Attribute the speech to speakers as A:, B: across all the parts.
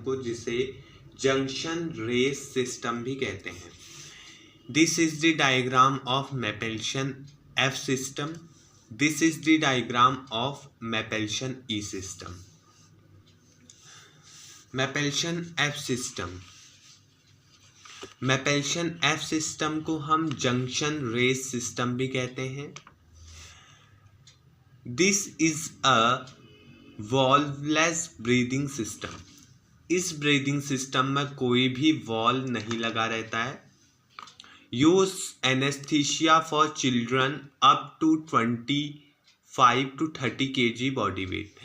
A: को, जिसे junction Rees system भी कहते हैं। This is the diagram of Mapleson F system. This is the diagram of Mapleson E system. Mapleson F system, Mapleson F system को हम Jackson Rees system भी कहते हैं। This is a valveless breathing system. इस breathing system में कोई भी valve नहीं लगा रहता है। Use anaesthesia for children up to 25 to 30 kg body weight.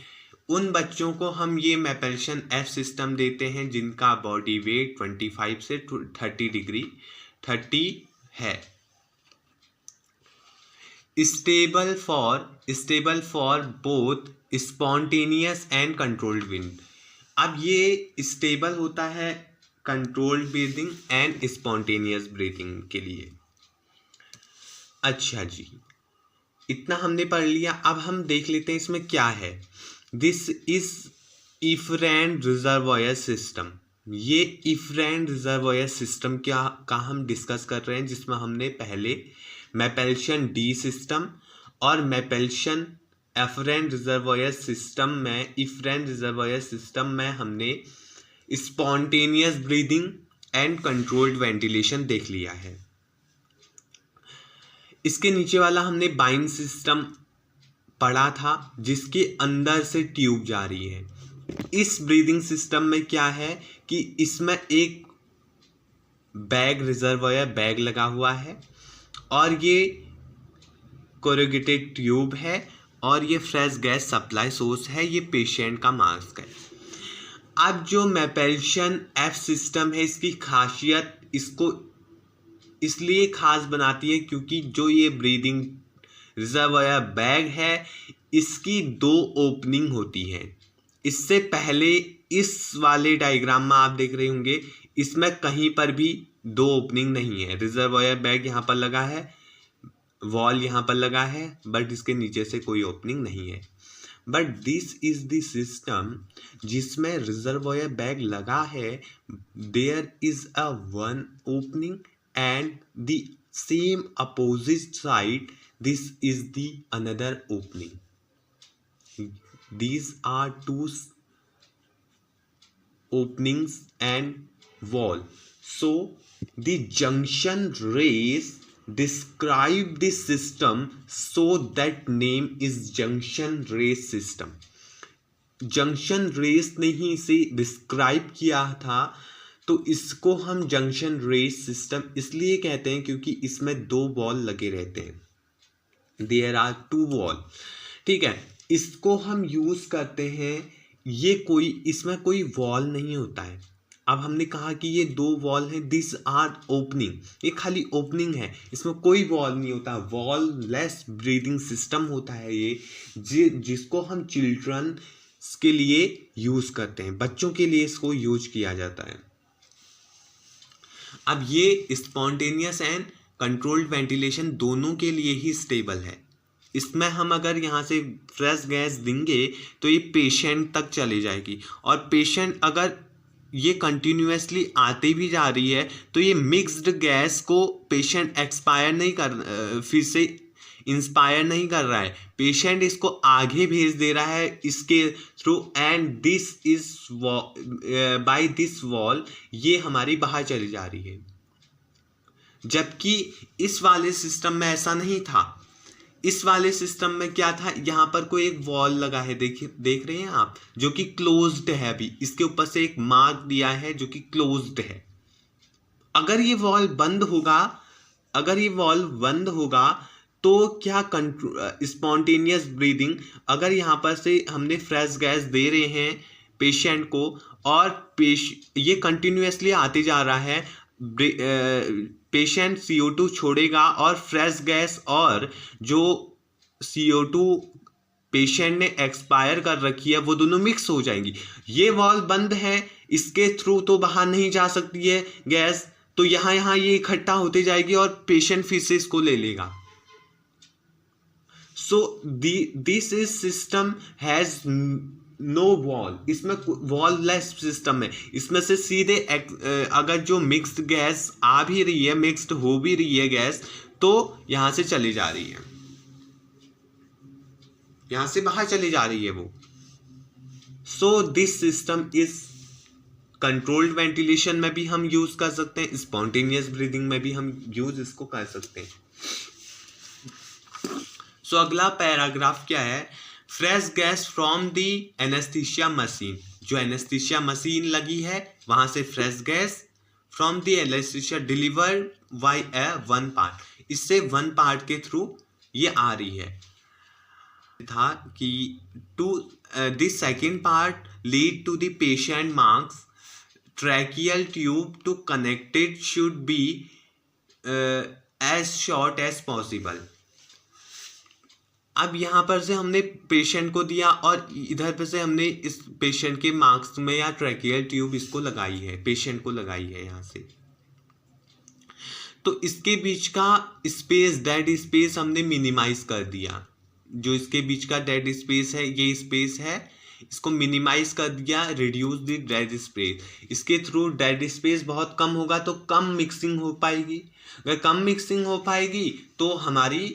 A: उन बच्चों को हम ये मैपेल्शन एफ सिस्टम देते हैं जिनका बॉडी वेट 25 से 30 है। Stable for both spontaneous and controlled breathing. अब ये स्टेबल होता है controlled breathing and spontaneous breathing के लिए। अच्छा जी, इतना हमने पढ़ लिया। अब हम देख लेते हैं इसमें क्या है। This is efferent reservoir system. ये इफरेंट रिजर्वॉयर सिस्टम का हम डिस्कस कर रहे हैं, जिसमें हमने पहले मैपेल्शन डी सिस्टम और मैपेल्शन एफरेंट रिजर्वॉयर सिस्टम में, इफरेंट रिजर्वॉयर सिस्टम में हमने spontaneous breathing and controlled ventilation देख लिया है। इसके नीचे वाला हमने बाइन सिस्टम पढ़ा था, जिसके अंदर से ट्यूब जा रही है। इस ब्रीदिंग सिस्टम में क्या है कि इसमें एक बैग, रिजर्वॉयर बैग लगा हुआ है और ये कोरुगेटेड ट्यूब है और ये फ्रेश गैस सप्लाई सोर्स है। ये पेशेंट का मास्क है। अब जो मैपेल्शन एफ सिस्टम है, इसकी खासियत इसको इसलिए खास बनाती है क्योंकि जो ये ब्रीदिंग रिजर्वॉयर बैग है, इसकी 2 ओपनिंग होती हैं। इससे पहले इस वाले डायग्राम में आप देख रहे होंगे, इसमें कहीं पर भी 2 ओपनिंग नहीं है। रिजर्वॉयर बैग यहाँ पर लगा है, वॉल यहाँ पर लगा है, बट इसके नीचे से कोई ओपनिंग नहीं है। But this is the system जिसमें रिजर्वॉयर बैग लगा है, there is a 1 opening and the same opposite side this is the another opening. These are 2 openings and wall. So the junction rays describe the system, so that name is junction ray system. Jackson Rees ने ही इसे describe किया था, तो इसको हम Jackson Rees system इसलिए कहते हैं क्योंकि इसमें 2 वॉल लगे रहते हैं। देयर आर 2 वॉल, ठीक है। इसको हम यूज करते हैं, इसमें कोई वॉल नहीं होता है। अब हमने कहा कि ये 2 वॉल हैं, दिस आर ओपनिंग, ये खाली ओपनिंग है, इसमें कोई वॉल नहीं होता। वॉल लेस ब्रीदिंग सिस्टम होता है ये, जिसको हम चिल्ड्रन के लिए यूज करते हैं, बच्चों के लिए इसको यूज किया जाता है। अब ये स्पॉन्टेनियस एंड कंट्रोल्ड वेंटिलेशन दोनों के लिए ही स्टेबल है। इसमें हम अगर यहाँ से फ्रेश गैस देंगे तो ये पेशेंट तक चली जाएगी, और पेशेंट अगर ये कंटिन्यूसली आते भी जा रही है तो ये मिक्स्ड गैस को पेशेंट फिर से इंस्पायर नहीं कर रहा है, पेशेंट इसको आगे भेज दे रहा है इसके through, and this is by this wall ये हमारी बाहर चली जा रही है। जबकि इस वाले सिस्टम में ऐसा नहीं था। इस वाले सिस्टम में क्या था, यहाँ पर कोई एक वॉल लगा है, देख रहे हैं आप, जो कि क्लोज्ड है। अभी इसके ऊपर से एक मार्क दिया है जो कि क्लोज्ड है। अगर ये वॉल बंद होगा तो क्या स्पॉन्टेनियस ब्रीदिंग, अगर यहाँ पर से हमने फ्रेश गैस दे रहे हैं पेशेंट को और ये कंटिन्यूसली आते जा रहा है, पेशेंट CO2 छोड़ेगा और फ्रेश गैस और जो CO2 पेशेंट ने एक्सपायर कर रखी है वो दोनों मिक्स हो जाएंगी। ये वॉल बंद है, इसके थ्रू तो बाहर नहीं जा सकती है गैस, तो यहाँ ये इकट्ठा होते जाएगी और पेशेंट फिर से इसको ले लेगा। So this system has no wall, इसमें वॉल लेस सिस्टम है। इसमें से सीधे अगर जो मिक्स्ड गैस आ भी रही है, मिक्स्ड हो भी रही है गैस, तो यहां से चली जा रही है, यहां से बाहर चली जा रही है वो। So this system is controlled ventilation में भी हम यूज कर सकते हैं, स्पॉन्टेनियस ब्रीदिंग में भी हम यूज इसको कर सकते हैं। सो अगला पैराग्राफ क्या है, fresh gas from the anaesthesia machine, जो एनेस्थीसिया मशीन लगी है वहां से fresh gas from the anaesthesia deliver by a one part, इससे वन पार्ट के थ्रू ये आ रही है। था कि to this second part lead to the patient marks tracheal tube to connected should be as short as possible। अब यहाँ पर से हमने पेशेंट को दिया और इधर पर से हमने इस पेशेंट के मार्क्स में या ट्रैकियल ट्यूब इसको लगाई है, पेशेंट को लगाई है यहाँ से। तो इसके बीच का स्पेस, डेड स्पेस हमने मिनिमाइज कर दिया। जो इसके बीच का डेड स्पेस है, ये स्पेस है, इसको मिनिमाइज कर दिया, रिड्यूस द डेड स्पेस। इसके थ्रू डेड स्पेस बहुत कम होगा तो कम मिक्सिंग हो पाएगी। अगर कम मिक्सिंग हो पाएगी तो हमारी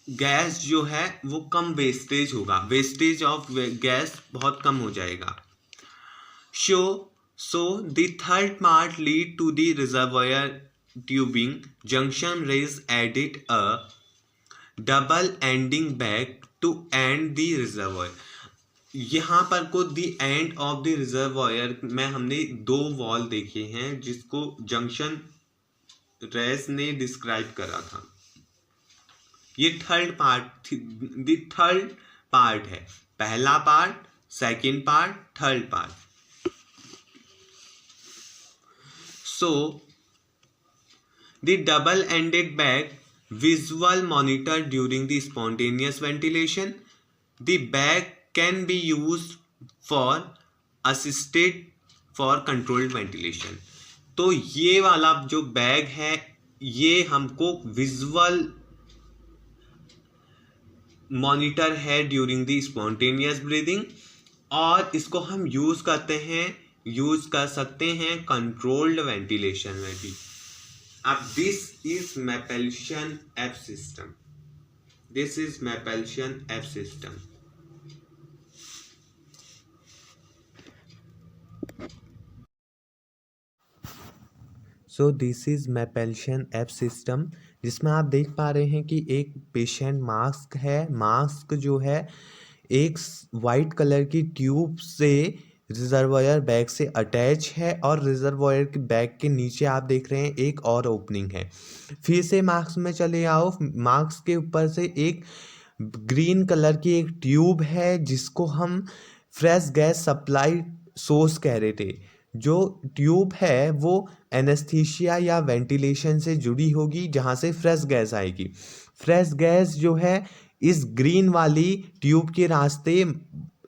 A: गैस जो है वो कम वेस्टेज होगा, वेस्टेज ऑफ गैस बहुत कम हो जाएगा। So the third part lead to the reservoir tubing Jackson Rees added a double ending bag to end the reservoir. यहाँ पर को the end of the reservoir में हमने दो वॉल देखे हैं जिसको जंक्शन रेस ने डिस्क्राइब करा था। ये थर्ड पार्ट है, पहला part, second part, third part. So the double ended bag visual monitor during the spontaneous ventilation. The bag can be used for assisted for controlled ventilation। तो ये वाला जो बैग है ये हमको विजुअल मॉनिटर है ड्यूरिंग द स्पॉन्टेनियस ब्रीदिंग, और इसको हम यूज कर सकते हैं कंट्रोल्ड वेंटिलेशन में भी। अब this is Mapleson F system, this is Mapleson F system. So this is Mapleson F system, जिसमें आप देख पा रहे हैं कि एक पेशेंट मास्क है, मास्क जो है एक वाइट कलर की ट्यूब से रिजर्वायर बैग से अटैच है, और रिजर्वायर के बैग के नीचे आप देख रहे हैं एक और ओपनिंग है। फिर से मास्क में चले आओ, मास्क के ऊपर से एक ग्रीन कलर की एक ट्यूब है जिसको हम फ्रेश गैस सप्लाई सोर्स कह रहे थे। जो ट्यूब है वो एनेस्थीसिया या वेंटिलेशन से जुड़ी होगी जहाँ से फ्रेश गैस आएगी। फ्रेश गैस जो है इस ग्रीन वाली ट्यूब के रास्ते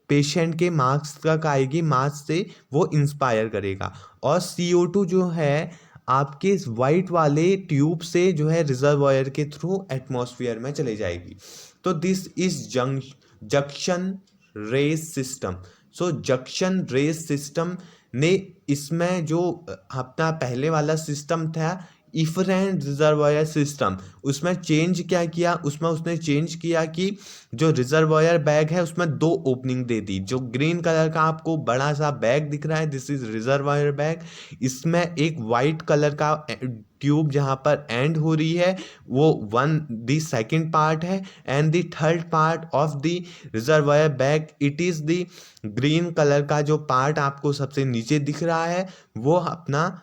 A: पेशेंट के मास्क तक आएगी, मास्क से वो इंस्पायर करेगा, और CO2 जो है आपके वाइट वाले ट्यूब से जो है रिजर्वायर के थ्रू एटमॉस्फेयर में चले जाएगी। तो this is Jackson Rees system. So Jackson Rees system ने इसमें जो अपना पहले वाला सिस्टम था इफरेंट रिजर्वायर सिस्टम, उसमें चेंज क्या किया, उसमें उसने चेंज किया कि जो रिजर्वायर बैग है उसमें दो ओपनिंग दे दी। जो ग्रीन कलर का आपको बड़ा सा बैग दिख रहा है दिस इज रिजर्वायर बैग, इसमें एक वाइट कलर का ट्यूब जहाँ पर एंड हो रही है वो द सेकेंड पार्ट है, and the third part of the reservoir bag it is the green colour का जो पार्ट आपको सबसे नीचे दिख रहा है वो अपना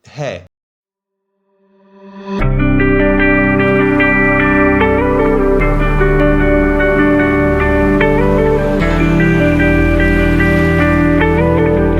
A: है।